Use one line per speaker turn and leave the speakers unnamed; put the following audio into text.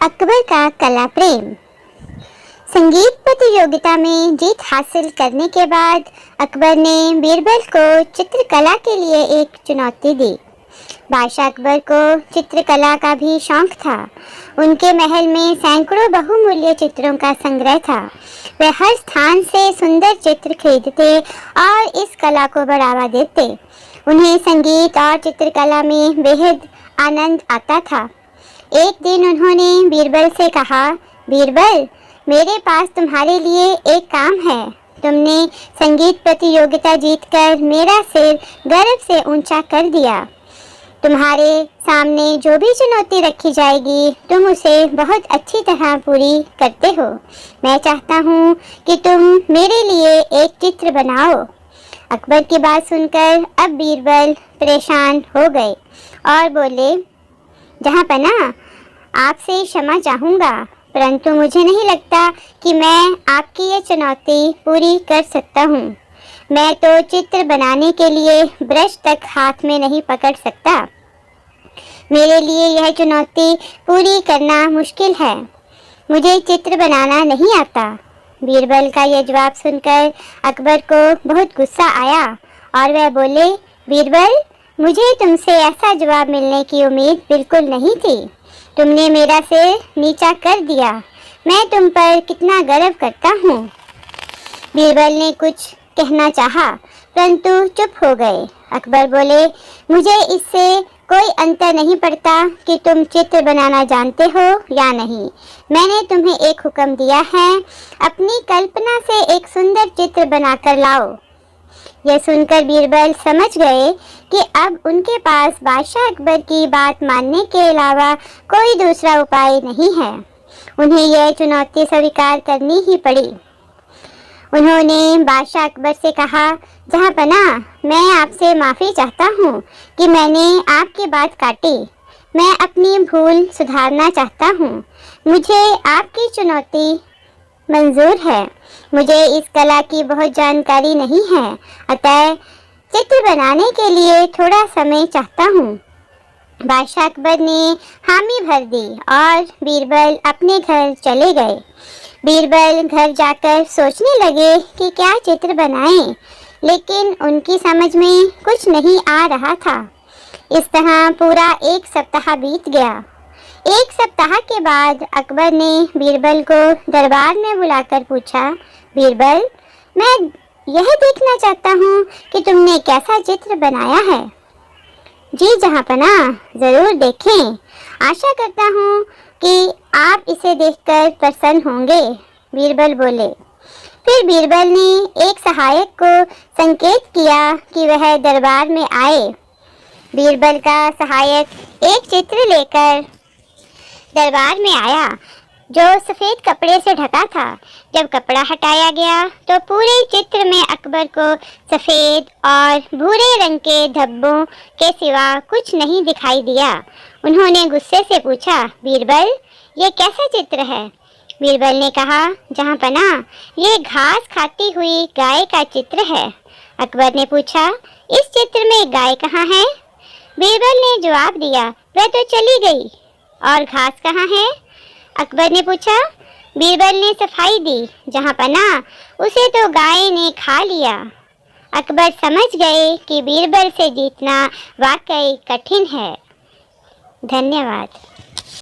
अकबर का कला प्रेम। संगीत प्रतियोगिता में जीत हासिल करने के बाद अकबर ने बीरबल को चित्रकला के लिए एक चुनौती दी। बादशाह अकबर को चित्रकला का भी शौक था। उनके महल में सैकड़ों बहुमूल्य चित्रों का संग्रह था। वे हर स्थान से सुंदर चित्र खरीदते और इस कला को बढ़ावा देते। उन्हें संगीत और चित्रकला में बेहद आनंद आता था। एक दिन उन्होंने बीरबल से कहा, बीरबल, मेरे पास तुम्हारे लिए एक काम है। तुमने संगीत प्रतियोगिता जीतकर मेरा सिर गर्व से ऊंचा कर दिया। तुम्हारे सामने जो भी चुनौती रखी जाएगी तुम उसे बहुत अच्छी तरह पूरी करते हो। मैं चाहता हूँ कि तुम मेरे लिए एक चित्र बनाओ। अकबर की बात सुनकर अब बीरबल परेशान हो गए और बोले, जहाँपनाह, आपसे क्षमा चाहूँगा, परंतु मुझे नहीं लगता कि मैं आपकी ये चुनौती पूरी कर सकता हूँ। मैं तो चित्र बनाने के लिए ब्रश तक हाथ में नहीं पकड़ सकता। मेरे लिए यह चुनौती पूरी करना मुश्किल है। मुझे चित्र बनाना नहीं आता। बीरबल का यह जवाब सुनकर अकबर को बहुत गुस्सा आया और वह बोले, बीरबल, मुझे तुमसे ऐसा जवाब मिलने की उम्मीद बिल्कुल नहीं थी। तुमने मेरा सिर नीचा कर दिया। मैं तुम पर कितना गर्व करता हूँ। बीरबल ने कुछ कहना चाहा, परंतु चुप हो गए। अकबर बोले, मुझे इससे कोई अंतर नहीं पड़ता कि तुम चित्र बनाना जानते हो या नहीं। मैंने तुम्हें एक हुक्म दिया है, अपनी कल्पना से एक सुंदर चित्र बनाकर लाओ। यह सुनकर बीरबल समझ गए कि अब उनके पास बादशाह अकबर की बात मानने के अलावा कोई दूसरा उपाय नहीं है। उन्हें यह चुनौती स्वीकार करनी ही पड़ी। उन्होंने बादशाह अकबर से कहा, जहाँपनाह, मैं आपसे माफ़ी चाहता हूँ कि मैंने आपकी बात काटी। मैं अपनी भूल सुधारना चाहता हूँ। मुझे आपकी चुनौती मंजूर है। मुझे इस कला की बहुत जानकारी नहीं है, अतः चित्र बनाने के लिए थोड़ा समय चाहता हूँ। बादशाह अकबर ने हामी भर दी और बीरबल अपने घर चले गए। बीरबल घर जाकर सोचने लगे कि क्या चित्र बनाएं, लेकिन उनकी समझ में कुछ नहीं आ रहा था। इस तरह पूरा एक सप्ताह बीत गया। एक सप्ताह के बाद अकबर ने बीरबल को दरबार में बुलाकर पूछा, बीरबल, मैं यह देखना चाहता हूँ कि तुमने कैसा चित्र बनाया है। जी जहाँपनाह, ज़रूर देखें। आशा करता हूँ कि आप इसे देखकर प्रसन्न होंगे, बीरबल बोले। फिर बीरबल ने एक सहायक को संकेत किया कि वह दरबार में आए। बीरबल का सहायक एक चित्र लेकर दरबार में आया जो सफ़ेद कपड़े से ढका था। जब कपड़ा हटाया गया तो पूरे चित्र में अकबर को सफ़ेद और भूरे रंग के धब्बों के सिवा कुछ नहीं दिखाई दिया। उन्होंने गुस्से से पूछा, बीरबल, ये कैसा चित्र है। बीरबल ने कहा, जहाँपनाह, ये घास खाती हुई गाय का चित्र है। अकबर ने पूछा, इस चित्र में गाय कहाँ है। बीरबल ने जवाब दिया, वह तो चली गई। और घास कहाँ है। अकबर ने पूछा। बीरबल ने सफाई दी, जहाँपनाह, उसे तो गाय ने खा लिया। अकबर समझ गए कि बीरबल से जीतना वाकई कठिन है। धन्यवाद।